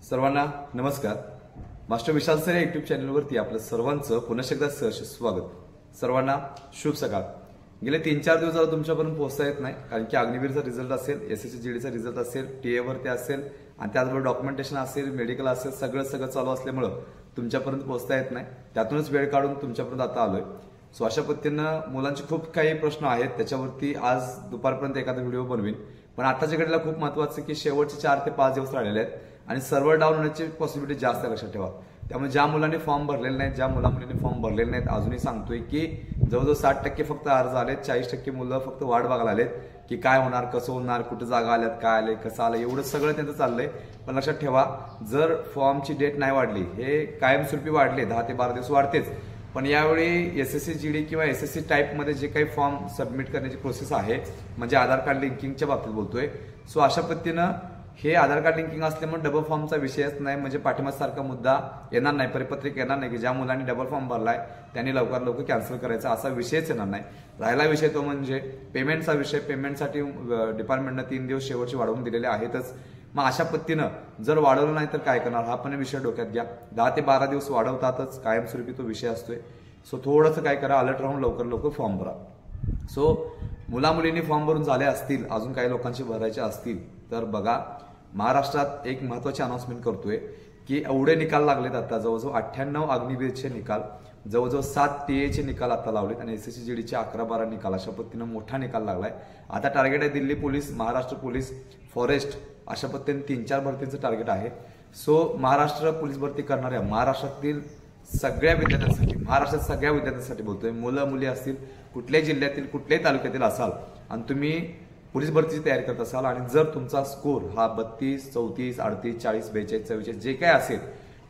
सर्वांना नमस्कार। मास्टर विशाल सर या युट्यूब चॅनलवरती आपलं सर्वांचं पुन्हा एकदा सहर्ष स्वागत। सर्वांना शुभ सकाळ। गेले 3-4 दिवस झाले तुमच्यापर्यंत पोहोचता येत नाही, कारण की अग्निवीरचा रिझल्ट असेल, एसएससी जीडीचा रिझल्ट असेल, टीए वरती असेल आणि त्याचबरोबर डॉक्युमेंटेशन असेल, मेडिकल असेल, सगळं चालू असल्यामुळे तुमच्यापर्यंत पोहोचता येत नाही। त्यातूनच वेळ काढून तुमच्यापर्यंत आता आलोय। सो अशा पद्धतीनं मुलांचे खूप काही प्रश्न आहेत, त्याच्यावरती आज दुपारपर्यंत एखादा व्हिडिओ बनवीन। पण आताच्या घडीला खूप महत्त्वाचं की शेवटचे 4 ते 5 दिवस राहिलेले आहेत आणि सर्व्हर डाऊन होण्याची पॉसिबिलिटी जास्त आहे, लक्षात ठेवा। त्यामुळे ज्या मुलांनी फॉर्म भरलेले नाहीत, ज्या मुलांनी फॉर्म भरलेले नाहीत, अजूनही सांगतोय की जवळजवळ 60% फक्त अर्ज आलेत, 40% मुलं फक्त वाट बघायला आलेत की काय होणार, कसं होणार, कुठे जागा आल्यात, काय आले, कसं आलं, एवढं सगळं त्यांचं चाललंय। पण लक्षात ठेवा, जर फॉर्मची डेट नाही वाढली, हे कायमस्वरूपी वाढले 10 ते 12 दिवस वाढतेच, पण यावेळी एसएससी जीडी किंवा एसएससी टाईप मध्ये जे काही फॉर्म सबमिट करण्याची प्रोसेस आहे, म्हणजे आधार कार्ड लिंकिंगच्या बाबतीत बोलतोय। सो अशा पद्धतीनं हे आधार कार्ड लिंकिंग असल्यामुळे डबल फॉर्मचा विषयच नाही, म्हणजे पाठिंबासारखा मुद्दा येणार नाही, परिपत्रक येणार नाही की ज्या मुलांनी डबल फॉर्म भरलाय त्यांनी लवकर कॅन्सल करायचा, असा विषयच येणार नाही। राहिला विषय तो म्हणजे पेमेंटचा विषय। पेमेंटसाठी डिपार्टमेंटनं 3 दिवस शेवटचे वाढवून दिलेले आहेतच। मग अशा पद्धतीनं जर वाढवलं नाही तर काय करणार, हा पण विषय डोक्यात घ्या। 10 ते 12 दिवस वाढवतातच, कायमस्वरूपी तो विषय असतोय। सो थोडंसं काय करा, अलर्ट राहून लवकर फॉर्म भरा। सो मुलामुलींनी फॉर्म भरून झाले असतील, अजून काही लोकांचे भरायचे असतील तर बघा, महाराष्ट्रात एक महत्वाची अनाउन्समेंट करतोय की एवढे निकाल लागलेत आता, जवळजवळ 98 अग्निवीरचे निकाल, जवळजवळ 7 टीएचे निकाल आता लावलेत आणि एसएससी जीडीचे 11-12 निकाल, अशा पद्धतीनं मोठा निकाल लागलाय। आता टार्गेट आहे Delhi police, Maharashtra police, forest, अशा पद्धतीने 3-4 भरतींचं टार्गेट आहे। सो महाराष्ट्र पोलीस भरती करणाऱ्या महाराष्ट्रातील सगळ्या विद्यार्थ्यांसाठी, महाराष्ट्रात सगळ्या विद्यार्थ्यांसाठी बोलतोय, मुलं मुली असतील, कुठल्याही जिल्ह्यातील कुठल्याही तालुक्यातील असाल आणि तुम्ही पोलीस भरतीची तयारी करत असाल आणि जर तुमचा स्कोर हा 32, 34, 38, 40, 42, 44 जे काय असेल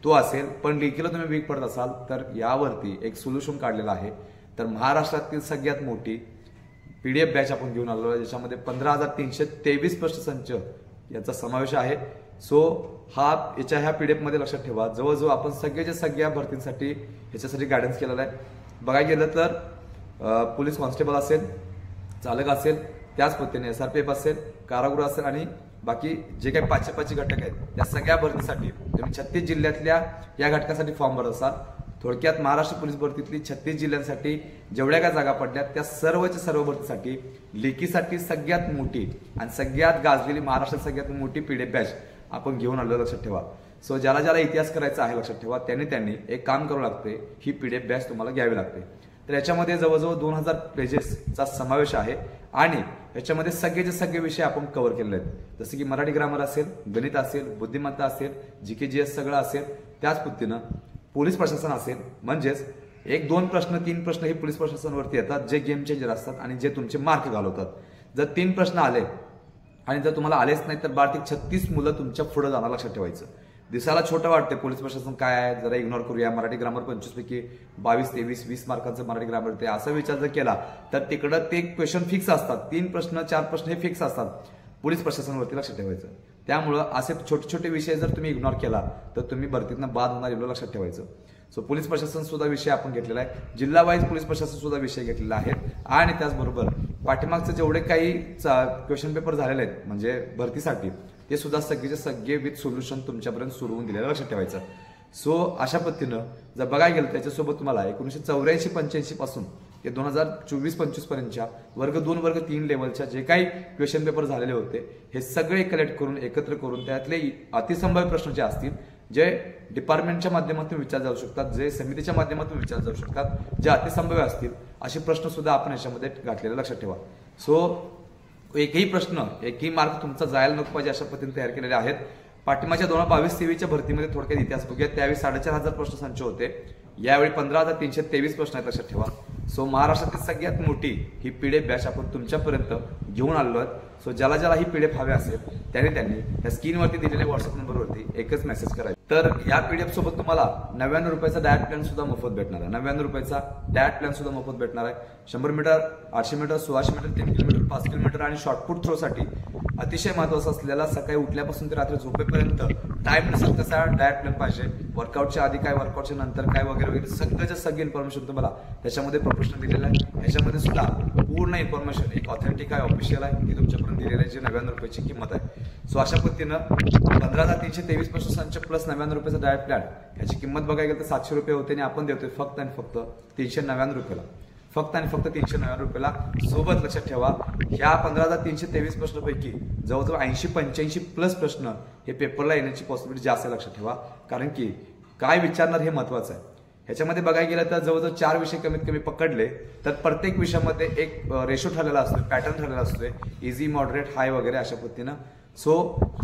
तो असेल, पण लेखीला तुम्ही वीक पडत असाल तर यावरती एक सोल्युशन काढलेलं आहे। तर महाराष्ट्रातील सगळ्यात मोठी पीडीएफ बॅच आपण घेऊन आलो आहे, ज्याच्यामध्ये 15,323 प्रश्नसंच याचा समावेश आहे। सो ह्या पीडीएफ मध्ये लक्षात ठेवा, जवळजवळ आपण सगळ्या भरतींसाठी ह्याच्यासाठी गायडन्स केलेला आहे। बघायला गेलं तर पोलीस कॉन्स्टेबल असेल, चालक असेल, त्याच पद्धतीने एसआरपीएफ असेल, कारागृह असेल आणि बाकी जे काही 5 घटक आहेत त्या सगळ्या भरतीसाठी तुम्ही 36 जिल्ह्यातल्या या घटकासाठी फॉर्म भरत असाल। थोडक्यात महाराष्ट्र पोलीस भरतीतली 36 जिल्ह्यांसाठी जेवढ्या काय जागा पडल्या त्या सर्वच्या सर्व भरतीसाठी लेखीसाठी सगळ्यात मोठी आणि सगळ्यात गाजलेली, महाराष्ट्रात सगळ्यात मोठी पीडीएफ बॅच आपण घेऊन आलो, लक्षात ठेवा। सो ज्याला इतिहास करायचा आहे, लक्षात ठेवा, त्यांनी एक काम करावं लागते, ही पीडीएफ बॅच तुम्हाला घ्यावी लागते। तर याच्यामध्ये जवळजवळ 2000 पेजेसचा समावेश आहे आणि याच्यामध्ये सगळे विषय आपण कव्हर केलेले आहेत, जसं की मराठी ग्रामर असेल, गणित असेल, बुद्धिमत्ता असेल, जीके जीएस सगळं असेल, त्याच पद्धतीनं पोलीस प्रशासन असेल, म्हणजेच 1-2 प्रश्न 3 प्रश्न हे पोलीस प्रशासनावरती येतात, जे गेम चेंजर असतात आणि जे तुमचे मार्क घालवतात। जर 3 प्रश्न आले आणि जर तुम्हाला आलेच नाही तर 12 ते 36 मुलं तुमच्या पुढे जाणार, लक्षात ठेवायचं। दिसायला छोटं वाटते पोलीस प्रशासन काय आहे, जरा इग्नोर करूया, मराठी ग्रामर 25 पैकी 22, 23, 20 मार्कांचं मराठी ग्रामर ते, असा विचार जर केला तर तिकडं ते क्वेश्चन फिक्स असतात, 3 प्रश्न 4 प्रश्न हे फिक्स असतात पोलीस प्रशासनावरती, लक्षात ठेवायचं। त्यामुळं असे छोटे विषय जर तुम्ही इग्नोर केला तर तुम्ही भरतीतनं बाद होणार, एवढं लक्षात ठेवायचं। सो पोलीस प्रशासन सुद्धा विषय आपण घेतलेला आहे, जिल्हा वाईज पोलीस प्रशासन सुद्धा विषय घेतलेला आहे आणि त्याचबरोबर पाठीमागचे जेवढे काही क्वेश्चन पेपर झालेले आहेत म्हणजे भरतीसाठी, ते सुद्धा सगळे विथ सोल्युशन तुमच्यापर्यंत सुरू होऊन दिलेलं, लक्षात ठेवायचं। सो अशा पद्धतीनं जर बघायला गेलं त्याच्यासोबत तुम्हाला 1984-85 पासून ते 2024-25 पर्यंतच्या वर्ग 2 वर्ग 3 लेवलच्या जे काही क्वेश्चन पेपर झालेले होते, हे सगळे कलेक्ट करून एकत्र करून त्यातले अतिसंभाव्य प्रश्न जे असतील, जे डिपार्टमेंटच्या माध्यमातून विचार जाऊ शकतात, जे समितीच्या माध्यमातून विचार जाऊ शकतात, जे अतिसंभाव्य असतील, असे प्रश्न सुद्धा आपण याच्यामध्ये घातलेले, लक्षात ठेवा। सो एकही मार्क तुमचा जायला नको पाहिजे अशा पद्धतीने तयार केलेले आहेत। पाठिंबाच्या 2022-23च्या भरतीमध्ये थोडक्यात इतिहास बघूया, त्यावेळी 4500 प्रश्नसंच होते, यावेळी 15,323 प्रश्न आहेत, लक्षात ठेवा। सो महाराष्ट्रातील सगळ्यात मोठी ही पीडीएफ बॅच आपण तुमच्यापर्यंत घेऊन आलो आहोत। सो ज्याला ही पीडीएफ हवे असेल त्यांनी या स्क्रीनवरती दिलेल्या व्हॉट्सअप नंबरवरती एकच मेसेज करायचा। तर या पीडीएफ सोबत तुम्हाला 99 रुपयाचा डायट प्लॅन सुद्धा मोफत भेटणार आहे, 99 रुपयाचा डायट प्लॅन सुद्धा मोफत भेटणार आहे। 100 metre, 800 metre, 1600 metre, 3 kilometre, 5 kilometre आणि शॉर्टपुट थ्रोसाठी अतिशय महत्वाचं असलेला सकाळी उठल्यापासून ते रात्री झोपेपर्यंत टाइमनुसार कसा डाएट प्लॅन पाहिजे, वर्कआउटच्या आधी काय, वर्कआउटच्या नंतर काय वगैरे वगैरे सगळ्याच्या सगळी इन्फॉर्मेशन तुम्हाला त्याच्यामध्ये प्रश्न दिलेला आहे. ह्याच्यामध्ये सुद्धा पूर्ण इन्फॉर्मेशन एक ऑथेंटिक आहे, ऑफिशियल आहे, ती तुमच्यापर्यंत दिलेली आहे, जी 99 रुपयाची किंमत आहे. सो अशा पद्धतीनं 15,323 प्रश्न संच प्लस 99 रुपयाचा डाएट प्लॅन, ह्याची किंमत बघायला गेलं तर 700 रुपये होते आणि आपण देतोय फक्त आणि फक्त 399 रुपयाला. फक्त आणि फक्त 399 रुपयाला. सोबत लक्षात ठेवा, ह्या 15,323 प्रश्नापैकी जवळजवळ 80-85 प्लस प्रश्न हे पेपरला येण्याची पॉसिबिलिटी जास्त आहे. लक्षात ठेवा, कारण की काय विचारणार हे महत्वाचं आहे. ह्याच्यामध्ये बघायला गेलं तर जवळजवळ 4 विषय कमीत कमी पकडले तर प्रत्येक विषयामध्ये एक रेशो ठरलेला असतो, पॅटर्न ठरलेला असतोय, इझी, मॉडरेट, हाय वगैरे अशा पद्धतीनं. सो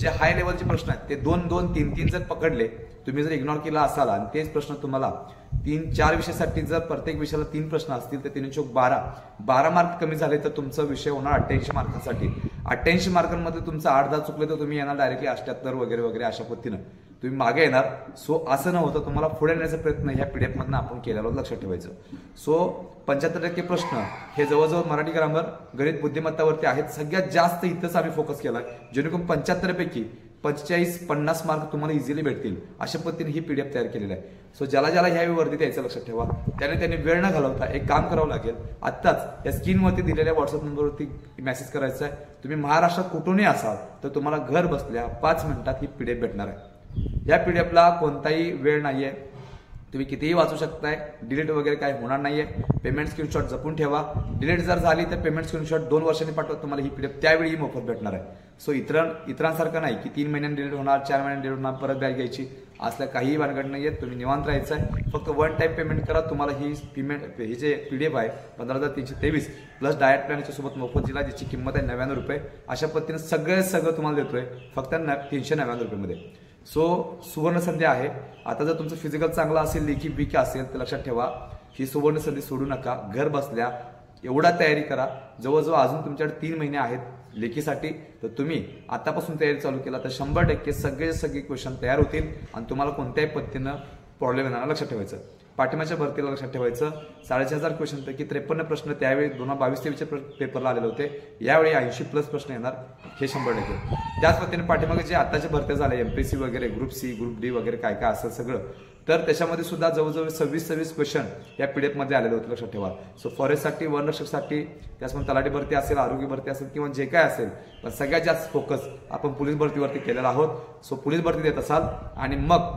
जे हाय लेवलचे प्रश्न आहेत ते 2-2, 3-3 जर पकडले, तुम्ही जर इग्नोर केला असाल आणि तेच प्रश्न तुम्हाला 3-4 विषयासाठी जर प्रत्येक विषयाला 3 प्रश्न असतील तर 3 चौक 12 मार्क कमी झाले तर तुमचा विषय होणार 88 मार्कांसाठी. 88 मार्कांमध्ये तुमचा 8-10 चुकले तर तुम्ही येणार डायरेक्टली 78 वगैरे वगैरे अशा पद्धतीनं तुम्ही मागे येणार. सो असं न होतं तुम्हाला पुढे नेण्याचा प्रयत्न ह्या पीडीएफ मधनं आपण केलेला, लक्षात ठेवायचं. सो 75% प्रश्न हे जवळजवळ मराठी ग्रामर, गणित, बुद्धिमत्तावरती आहेत. सगळ्यात जास्त इथंच आम्ही फोकस केलाय, जेणेकरून 75 पैकी 45-50 मार्क तुम्हाला इझिली भेटतील अशा पद्धतीने ही पीडीएफ तयार केलेली आहे. सो ज्याला ज्याला ह्या वर्दीत यायचं लक्षात ठेवा, त्याने वेळ न घालवता एक काम करावं लागेल. आत्ताच या स्क्रीनवरती दिलेल्या व्हॉट्सअप नंबरवरती मेसेज करायचा आहे. तुम्ही महाराष्ट्रात कुठूनही असाल तर तुम्हाला घर बसल्या 5 मिनिटात ही पीडीएफ भेटणार आहे. या पीडीएफला कोणताही वेळ नाहीये, तुम्ही कितीही वाचू शकताय, डिलीट वगैरे काय होणार नाहीये. पेमेंट स्क्रीनशॉट जपून ठेवा. डिलीट जर झाली तर पेमेंट स्क्रीनशॉट 2 वर्षांनी पाठवत तुम्हाला ही पीडीएफ त्यावेळी मोफत भेटणार आहे. सो इतरांसारखं नाही की 3 महिन्यांनी डिलीट होणार, 4 महिन्यांनी डिलीट होणार, परत बॅग घ्यायची, असल्या काही भानगड नाहीये. तुम्ही निवांत राहायचं आहे. फक्त 1 टाइम पेमेंट करा, तुम्हाला ही पेमेंट, ही जे पीडीएफ आहे 15,323 प्लस डाएट प्लॅनच्या सोबत मोफत दिला, ज्याची किंमत आहे 99 रुपये. अशा पद्धतीने सगळं तुम्हाला देतोय फक्त 399 रुपयामध्ये. सो सुवर्ण संधी आहे. आता जर तुमचं फिजिकल चांगलं असेल, लेखी वीक असेल तर लक्षात ठेवा, ही सुवर्ण संधी सोडू नका. घर बसल्या एवढा तयारी करा. जवळजवळ अजून तुमच्याकडे 3 महिने आहेत लेखीसाठी, तर तुम्ही आतापासून तयारी चालू केला तर 100% सगळे क्वेश्चन तयार होतील आणि तुम्हाला कोणत्याही पद्धतीनं प्रॉब्लेम येणार. लक्षात ठेवायचं. पाठिंबाच्या भरतीला लक्षात ठेवायचं, 6,500 क्वेश्चनपैकी 53 प्रश्न त्यावेळी 2022-23 पेपरला आलेले होते. यावेळी 80 प्लस प्रश्न येणार, हे 100%. त्याच पद्धतीने पाठीमागे जे आताच्या भरत्या झाल्या एमपीएससी वगैरे, ग्रुप सी, ग्रुप डी वगैरे काय काय असेल सगळं, तर त्याच्यामध्ये सुद्धा जवळजवळ 26 क्वेश्चन या पीडीएफ मध्ये आलेले होते. लक्षात ठेवा. सो फॉरेस्टसाठी, वनरक्षकसाठी, त्याचमध्ये तलाठी भरती असेल, आरोग्य भरती असेल किंवा जे काय असेल, पण सगळ्यात जास्त फोकस आपण पोलीस भरतीवरती केलेला आहोत. सो पोलीस भरती देत असाल आणि मग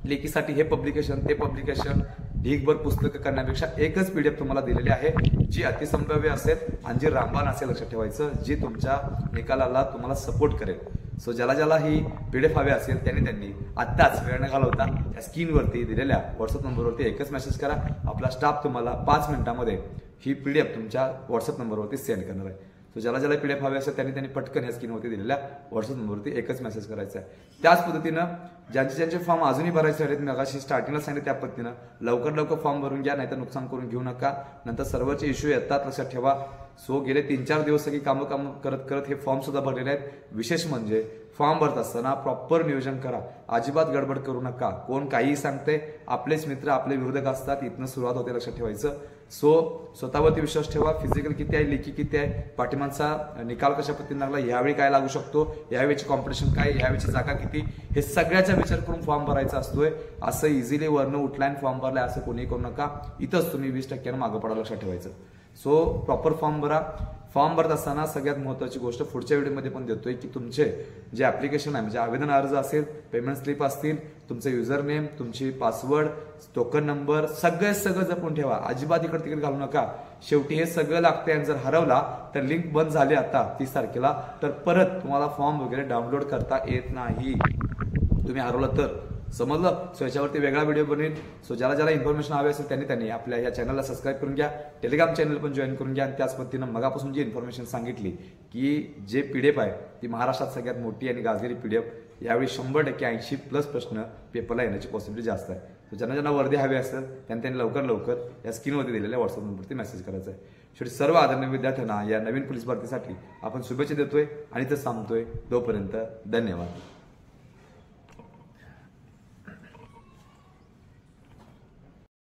लेखीसाठी हे पब्लिकेशन, ते पब्लिकेशन, ढीगभर पुस्तकं करण्यापेक्षा एकच पीडीएफ तुम्हाला दिलेली आहे, जी अतिसंभाव्य असेल आणि जी रामबाण असेल. लक्षात ठेवायचं, जी तुमच्या निकालाला तुम्हाला सपोर्ट करेल. सो ज्याला ही पीडीएफ हवी असेल त्यांनी आत्ताच वेळ न घालवता या स्क्रीनवरती दिलेल्या व्हॉट्सअप नंबरवरती एकच मेसेज करा. आपला स्टाफ तुम्हाला 5 मिनिटांमध्ये ही पीडीएफ तुमच्या व्हॉट्सअप नंबरवरती सेंड करणार आहे. तो ज्याला पीडीएफ हवे असेल त्यांनी पटकन या स्क्रीनवरती दिलेल्या व्हॉट्सअप नंबरवरती एकच मेसेज करायचा आहे. त्याच पद्धतीनं ज्यांचे फॉर्म अजूनही भरायचे आहेत, मी अशी स्टार्टिंगला सांगितलं त्या पद्धतीनं लवकर फॉर्म भरून घ्या, नाहीतर नुकसान करून घेऊ नका. नंतर सर्वचे इश्यू येतात, लक्षात ठेवा. सो गेले 3-4 दिवस सगळी कामं करत हे फॉर्म सुद्धा भरलेले आहेत. विशेष म्हणजे फॉर्म भरत असताना प्रॉपर नियोजन करा, अजिबात गडबड करू नका. कोण काहीही सांगते, आपलेच मित्र आपले विरोधक असतात, इथनं सुरुवात होते. लक्षात ठेवायचं. सो स्वतःवरती विश्वास ठेवा. फिजिकल किती आहे, लेखी किती आहे, पाठिंबाचा निकाल कशा पद्धतीने लागला, यावेळी काय लागू शकतो, यावेळीची कॉम्पिटिशन काय, यावेळीची जागा किती, हे सगळ्याचा विचार करून फॉर्म भरायचा असतोय. असं इझिली वरनं उठलाय फॉर्म भरलाय असं कोणी करू नका. इथंच तुम्ही 20% मागं पडा. लक्षात ठेवायचं. सो प्रॉपर फॉर्म भरा. फॉर्म भरत असताना सगळ्यात महत्त्वाची गोष्ट पुढच्या व्हिडिओमध्ये पण देतोय की तुमचे जे ऍप्लिकेशन आहे, म्हणजे आवेदन अर्ज असेल, पेमेंट स्लिप असतील, तुमचं युजर नेम, तुमची पासवर्ड, टोकन नंबर, सगळं जपून ठेवा. अजिबात इकडे तिकडे घालू नका. शेवटी हे सगळं लागतंय आणि जर हरवला तर लिंक बंद झाली आता 30 तारखेला, तर परत तुम्हाला फॉर्म वगैरे डाउनलोड करता येत नाही. तुम्ही हरवलं तर समजलं. सो याच्यावरती वेगळा व्हिडिओ बनवेल. सो ज्याला इन्फॉर्मेशन हवी असेल त्यांनी आपल्या या चॅनलला सबस्क्राईब करून घ्या, टेलिग्राम चॅनल पण जॉईन करून घ्या. आणि त्याच पद्धतीनं मगापासून जी इन्फॉर्मेशन सांगितली की जे पीडीएफ आहे ती महाराष्ट्रात सगळ्यात मोठी आणि गाजलेली पीडीएफ, यावेळी 100% 80 प्लस प्रश्न पेपरला येण्याची पॉसिबिलिटी जास्त आहे. सो ज्यांना वर्दी हवी असेल त्यांनी लवकर या स्क्रीनवरती दिलेल्या व्हॉट्सअप नंबरवरती मेसेज करायचा आहे. शेवटी सर्व आदरणीय विद्यार्थ्यांना या नवीन पोलीस भरतीसाठी आपण शुभेच्छा देतोय आणि ते सांगतोय. तोपर्यंत धन्यवाद.